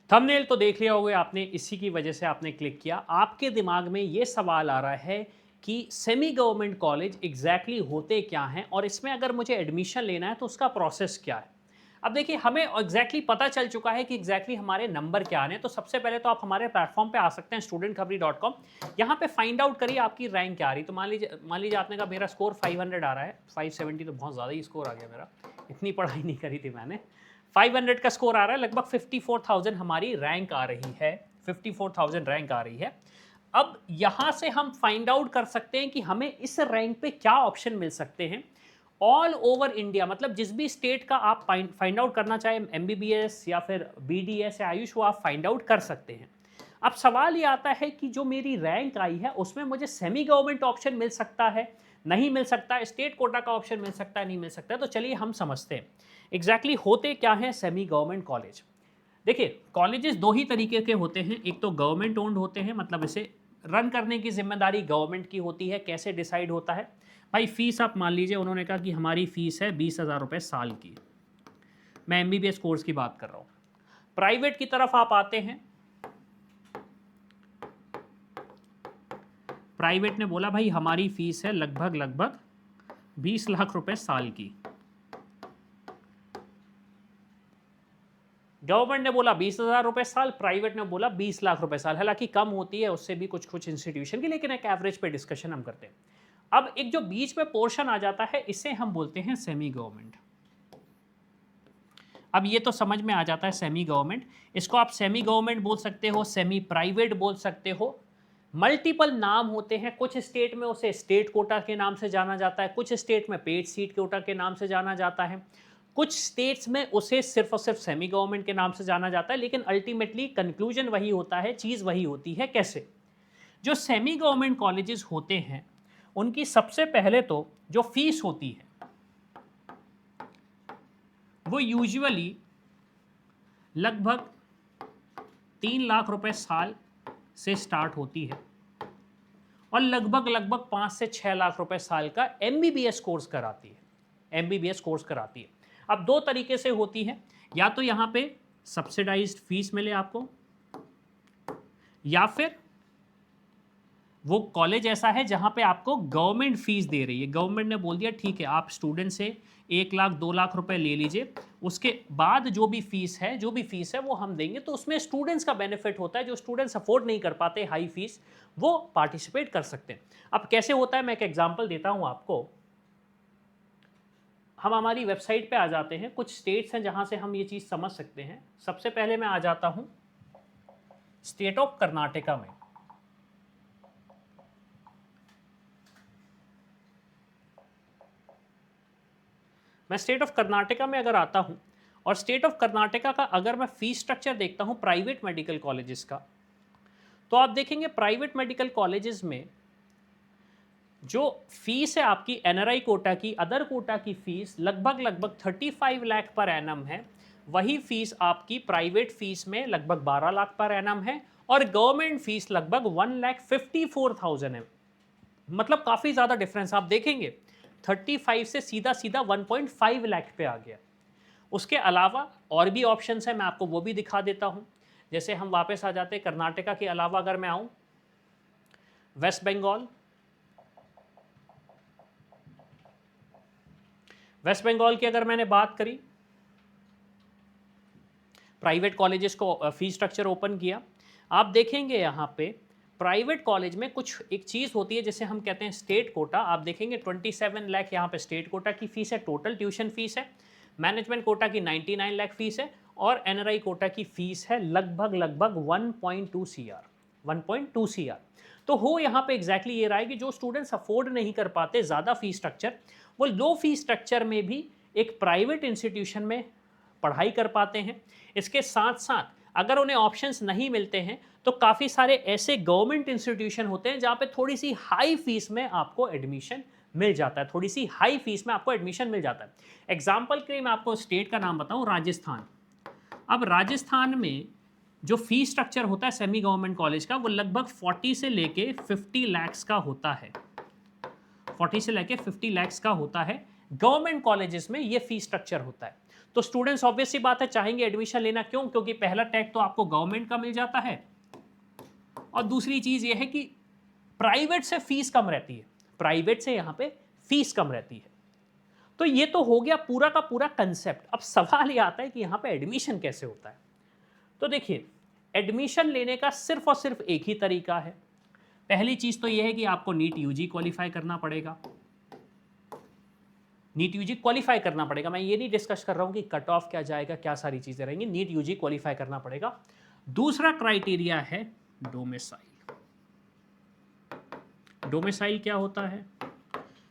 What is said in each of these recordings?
Thumbnail तो देख लिया होगा आपने, इसी की वजह से आपने क्लिक किया। आपके दिमाग में ये सवाल आ रहा है कि सेमी गवर्नमेंट कॉलेज एग्जैक्टली होते क्या हैं और इसमें अगर मुझे एडमिशन लेना है तो उसका प्रोसेस क्या है। अब देखिए, हमें एग्जैक्टली पता चल चुका है कि एग्जैक्टली हमारे नंबर क्या आने हैं। तो सबसे पहले तो आप हमारे प्लेटफॉर्म पे आ सकते हैं studentkhapri.com। यहाँ पे फाइंड आउट करिए आपकी रैंक क्या आ रही है। तो मान लीजिए आपने कहा मेरा स्कोर 500 आ रहा है, 570 तो बहुत ज़्यादा ही स्कोर आ गया मेरा, इतनी पढ़ाई नहीं करी थी मैंने। 500 का स्कोर आ रहा है, लगभग 54,000 हमारी रैंक आ रही है, 54,000 रैंक आ रही है। अब यहां से हम फाइंड आउट कर सकते हैं कि हमें इस रैंक पे क्या ऑप्शन मिल सकते हैं ऑल ओवर इंडिया। मतलब जिस भी स्टेट का आप फाइंड आउट करना चाहे, एमबीबीएस या फिर बीडीएस या आयुष, वो आप फाइंड आउट कर सकते हैं। अब सवाल ये आता है कि जो मेरी रैंक आई है उसमें मुझे सेमी गवर्नमेंट ऑप्शन मिल सकता है, नहीं मिल सकता है, स्टेट कोटा का ऑप्शन मिल सकता है, नहीं मिल सकता है। तो चलिए हम समझते हैं एग्जैक्टली होते क्या है सेमी गवर्नमेंट कॉलेज। देखिए, कॉलेजेस दो ही तरीके के होते हैं। एक तो गवर्नमेंट ओन्ड होते हैं, मतलब इसे रन करने की जिम्मेदारी गवर्नमेंट की होती है। कैसे डिसाइड होता है भाई? फीस आप मान लीजिए, उन्होंने कहा कि हमारी फीस है 20,000 रुपये साल की। मैं एमबीबीएस कोर्स की बात कर रहा हूँ। प्राइवेट की तरफ आप आते हैं, प्राइवेट ने बोला भाई हमारी फीस है लगभग लगभग 20 लाख रुपए साल की। गवर्नमेंट ने बोला 20,000 रुपए साल, प्राइवेट ने बोला 20 लाख रुपए साल। हालांकि कम होती है उससे भी कुछ कुछ इंस्टीट्यूशन की, लेकिन एक एवरेज पे डिस्कशन हम करते हैं। अब एक जो बीच में पोर्शन आ जाता है, इसे हम बोलते हैं सेमी गवर्नमेंट। अब ये तो समझ में आ जाता है सेमी गवर्नमेंट। इसको आप सेमी गवर्नमेंट बोल सकते हो, सेमी प्राइवेट बोल सकते हो। मल्टीपल नाम होते हैं। कुछ स्टेट में उसे स्टेट कोटा के नाम से जाना जाता है, कुछ स्टेट में पेड सीट कोटा के नाम से जाना जाता है, कुछ स्टेट्स में उसे सिर्फ और सिर्फ सेमी गवर्नमेंट के नाम से जाना जाता है। लेकिन अल्टीमेटली कंक्लूजन वही होता है, चीज़ वही होती है। कैसे? जो सेमी गवर्नमेंट कॉलेजेस होते हैं उनकी सबसे पहले तो जो फीस होती है वो यूजुअली लगभग 3 लाख रुपए साल से स्टार्ट होती है और लगभग लगभग 5 से 6 लाख रुपए साल का एमबीबीएस कोर्स कराती है, एमबीबीएस कोर्स कराती है। अब दो तरीके से होती है, या तो यहाँ पे सब्सिडाइज्ड फीस मिले आपको, या फिर वो कॉलेज ऐसा है जहाँ पे आपको गवर्नमेंट फीस दे रही है। गवर्नमेंट ने बोल दिया ठीक है, आप स्टूडेंट से 1 लाख 2 लाख रुपए ले लीजिए, उसके बाद जो भी फीस है वो हम देंगे। तो उसमें स्टूडेंट्स का बेनिफिट होता है। जो स्टूडेंट्स अफोर्ड नहीं कर पाते हाई फीस, वो पार्टिसिपेट कर सकते हैं। अब कैसे होता है, मैं एक एग्जाम्पल देता हूँ आपको। हम हमारी वेबसाइट पे आ जाते हैं, कुछ स्टेट्स हैं जहाँ से हम ये चीज़ समझ सकते हैं। सबसे पहले मैं आ जाता हूँ स्टेट ऑफ कर्नाटका में। मैं स्टेट ऑफ कर्नाटका में अगर आता हूं और स्टेट ऑफ कर्नाटका का अगर मैं फीस स्ट्रक्चर देखता हूं प्राइवेट मेडिकल कॉलेजेस का, तो आप देखेंगे प्राइवेट मेडिकल कॉलेजेस में जो फीस है आपकी एनआरआई कोटा की, अदर कोटा की फीस लगभग लगभग 35 लाख पर एनम है। वही फीस आपकी प्राइवेट फीस में लगभग 12 लाख पर एनम है और गवर्नमेंट फीस लगभग 1,54,000 है। मतलब काफ़ी ज़्यादा डिफरेंस आप देखेंगे। 35 से सीधा सीधा 1.5 लाख पे आ गया। उसके अलावा और भी ऑप्शंस हैं, मैं आपको वो भी दिखा देता हूँ। जैसे हम वापस आ जाते हैं कर्नाटका के अलावा, अगर मैं आऊँ वेस्ट बंगाल, वेस्ट बंगाल की अगर मैंने बात करी, प्राइवेट कॉलेजेस को फीस स्ट्रक्चर ओपन किया, आप देखेंगे यहाँ पे प्राइवेट कॉलेज में कुछ एक चीज़ होती है जिसे हम कहते हैं स्टेट कोटा। आप देखेंगे 27 लाख यहाँ पे स्टेट कोटा की फीस है, टोटल ट्यूशन फीस है। मैनेजमेंट कोटा की 99 लाख फीस है और एनआरआई कोटा की फीस है लगभग लगभग 1.2 सीआर, 1.2 सीआर। तो हो यहाँ पे एग्जैक्टली ये रहा है कि जो स्टूडेंट्स अफोर्ड नहीं कर पाते ज़्यादा फीस स्ट्रक्चर, वो लो फीस स्ट्रक्चर में भी एक प्राइवेट इंस्टीट्यूशन में पढ़ाई कर पाते हैं। इसके साथ साथ अगर उन्हें ऑप्शंस नहीं मिलते हैं तो काफ़ी सारे ऐसे गवर्नमेंट इंस्टीट्यूशन होते हैं जहाँ पे थोड़ी सी हाई फीस में आपको एडमिशन मिल जाता है, थोड़ी सी हाई फीस में आपको एडमिशन मिल जाता है। एग्जाम्पल के लिए मैं आपको स्टेट का नाम बताऊँ, राजस्थान। अब राजस्थान में जो फीस स्ट्रक्चर होता है सेमी गवर्नमेंट कॉलेज का, वो लगभग 40 से लेके 50 लैक्स का होता है। 40 से लेके 50 लैक्स का होता है। गवर्नमेंट कॉलेजेस में ये फीस स्ट्रक्चर होता है। तो स्टूडेंट्स ऑब्वियस सी बात है चाहेंगे एडमिशन लेना, क्यों? क्योंकि पहला टैग तो आपको गवर्नमेंट का मिल जाता है और दूसरी चीज ये है कि प्राइवेट से फीस कम रहती है, प्राइवेट से यहां पे फीस कम रहती है। तो ये तो हो गया पूरा का पूरा कंसेप्ट। अब सवाल ये आता है कि यहां पे एडमिशन कैसे होता है। तो देखिए, एडमिशन लेने का सिर्फ और सिर्फ एक ही तरीका है। पहली चीज तो यह है कि आपको नीट यूजी क्वालिफाई करना पड़ेगा, नीट यूजी क्वालिफाई करना पड़ेगा। मैं ये नहीं डिस्कस कर रहा हूं कि कट ऑफ क्या जाएगा, क्या सारी चीजें रहेंगी, नीट यूजी क्वालिफाई करना पड़ेगा। दूसरा क्राइटेरिया है डोमिसाइल। डोमिसाइल क्या होता है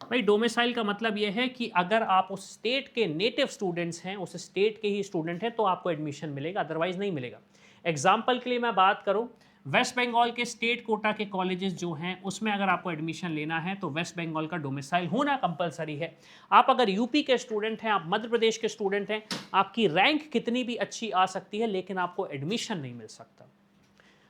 भाई? डोमिसाइल का मतलब यह है कि अगर आप उस स्टेट के नेटिव स्टूडेंट्स हैं, उस स्टेट के ही स्टूडेंट हैं, तो आपको एडमिशन मिलेगा, अदरवाइज नहीं मिलेगा। एग्जाम्पल के लिए मैं बात करूं, वेस्ट बंगाल के स्टेट कोटा के कॉलेजेस जो हैं उसमें अगर आपको एडमिशन लेना है तो वेस्ट बंगाल का डोमिसाइल होना कंपलसरी है। आप अगर यूपी के स्टूडेंट हैं, आप मध्य प्रदेश के स्टूडेंट हैं, आपकी रैंक कितनी भी अच्छी आ सकती है लेकिन आपको एडमिशन नहीं मिल सकता।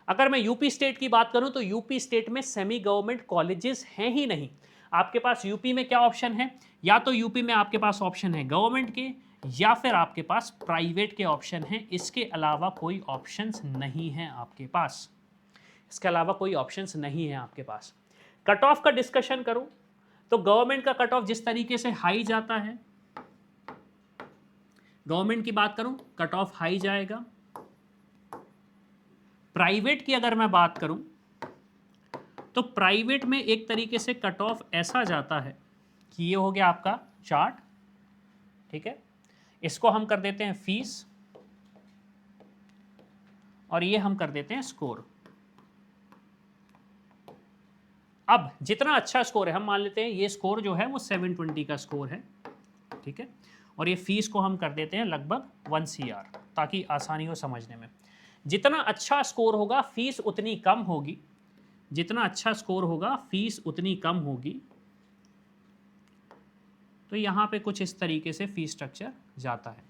अगर मैं यूपी स्टेट की बात करूं तो यूपी स्टेट में सेमी गवर्नमेंट कॉलेजेस हैं ही नहीं। आपके पास यूपी में क्या ऑप्शन है? या तो यूपी में आपके पास ऑप्शन है गवर्नमेंट के या फिर आपके पास प्राइवेट के ऑप्शन हैं। इसके अलावा कोई ऑप्शंस नहीं है आपके पास, इसके अलावा कोई ऑप्शंस नहीं है आपके पास। कट ऑफ का डिस्कशन करूं तो गवर्नमेंट का कट ऑफ जिस तरीके से हाई जाता है, गवर्नमेंट की बात करूं कट ऑफ हाई जाएगा। प्राइवेट की अगर मैं बात करूं तो प्राइवेट में एक तरीके से कट ऑफ ऐसा जाता है कि ये हो गया आपका चार्ट, ठीक है, इसको हम कर देते हैं फीस और ये हम कर देते हैं स्कोर। अब जितना अच्छा स्कोर है, हम मान लेते हैं ये स्कोर जो है वो 720 का स्कोर है, ठीक है, और ये फीस को हम कर देते हैं लगभग 1 CR ताकि आसानी हो समझने में। जितना अच्छा स्कोर होगा फीस उतनी कम होगी, जितना अच्छा स्कोर होगा फीस उतनी कम होगी। तो यहां पे कुछ इस तरीके से फीस स्ट्रक्चर जाता है।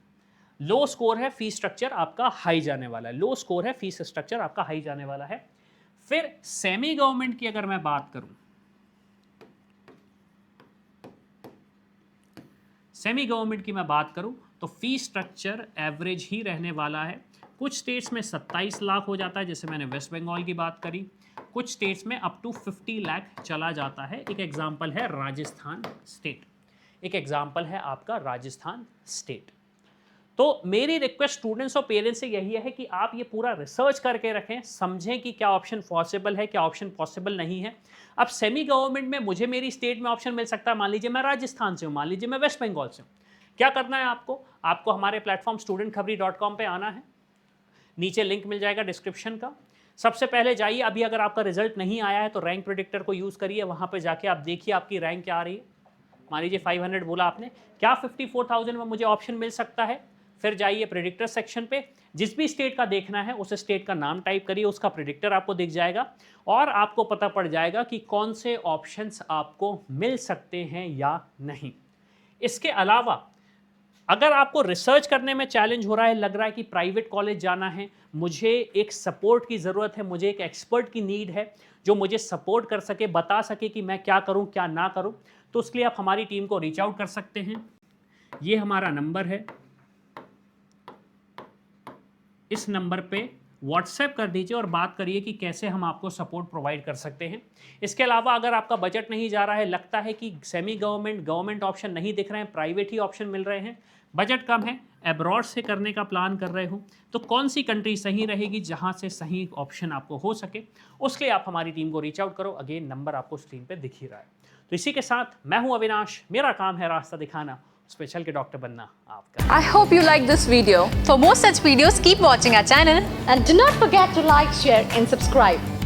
लो स्कोर है, फीस स्ट्रक्चर आपका हाई जाने वाला है। लो स्कोर है, फीस स्ट्रक्चर आपका हाई जाने वाला है। फिर सेमी गवर्नमेंट की अगर मैं बात करूं, सेमी गवर्नमेंट की मैं बात करूं तो फीस स्ट्रक्चर एवरेज ही रहने वाला है। कुछ स्टेट्स में 27 लाख हो जाता है, जैसे मैंने वेस्ट बंगाल की बात करी। कुछ स्टेट्स में अप टू 50 लाख चला जाता है। एक एग्जांपल है राजस्थान स्टेट, एक एग्जांपल है आपका राजस्थान स्टेट। तो मेरी रिक्वेस्ट स्टूडेंट्स और पेरेंट्स से यही है कि आप ये पूरा रिसर्च करके रखें, समझें कि क्या ऑप्शन पॉसिबल है, क्या ऑप्शन पॉसिबल नहीं है। अब सेमी गवर्नमेंट में मुझे मेरी स्टेट में ऑप्शन मिल सकता है, मान लीजिए मैं राजस्थान से हूँ, मान लीजिए मैं वेस्ट बंगाल से हूँ। क्या करना है आपको? आपको हमारे प्लेटफॉर्म studentkhabri.com पे आना है, नीचे लिंक मिल जाएगा डिस्क्रिप्शन का। सबसे पहले जाइए, अभी अगर आपका रिजल्ट नहीं आया है तो रैंक प्रेडिक्टर को यूज़ करिए, वहाँ पे जाके आप देखिए आपकी रैंक क्या आ रही है। मान लीजिए 500 बोला आपने, क्या 54,000 में मुझे ऑप्शन मिल सकता है? फिर जाइए प्रेडिक्टर सेक्शन पे, जिस भी स्टेट का देखना है उस स्टेट का नाम टाइप करिए, उसका प्रेडिक्टर आपको दिख जाएगा और आपको पता पड़ जाएगा कि कौन से ऑप्शंस आपको मिल सकते हैं या नहीं। इसके अलावा अगर आपको रिसर्च करने में चैलेंज हो रहा है, लग रहा है कि प्राइवेट कॉलेज जाना है, मुझे एक सपोर्ट की ज़रूरत है, मुझे एक एक्सपर्ट की नीड है जो मुझे सपोर्ट कर सके, बता सके कि मैं क्या करूं क्या ना करूं, तो उसके लिए आप हमारी टीम को रीच आउट कर सकते हैं। ये हमारा नंबर है, इस नंबर पे व्हाट्सएप कर दीजिए और बात करिए कि कैसे हम आपको सपोर्ट प्रोवाइड कर सकते हैं। इसके अलावा अगर आपका बजट नहीं जा रहा है, लगता है कि सेमी गवर्नमेंट गवर्नमेंट ऑप्शन नहीं दिख रहे हैं, प्राइवेट ही ऑप्शन मिल रहे हैं, बजट कम है, अब्रॉड से करने का प्लान कर रहे हो, तो कौन सी कंट्री सही रहेगी जहां से सही ऑप्शन आपको हो सके, उसके लिए आप हमारी टीम को रीच आउट करो। अगेन नंबर आपको स्क्रीन पे दिख ही रहा है। तो इसी के साथ मैं हूं अविनाश, मेरा काम है रास्ता दिखाना, स्पेशल के डॉक्टर बनना आपका। I hope you like this video. For more such videos, keep watching our channel and do not forget to like, share and subscribe.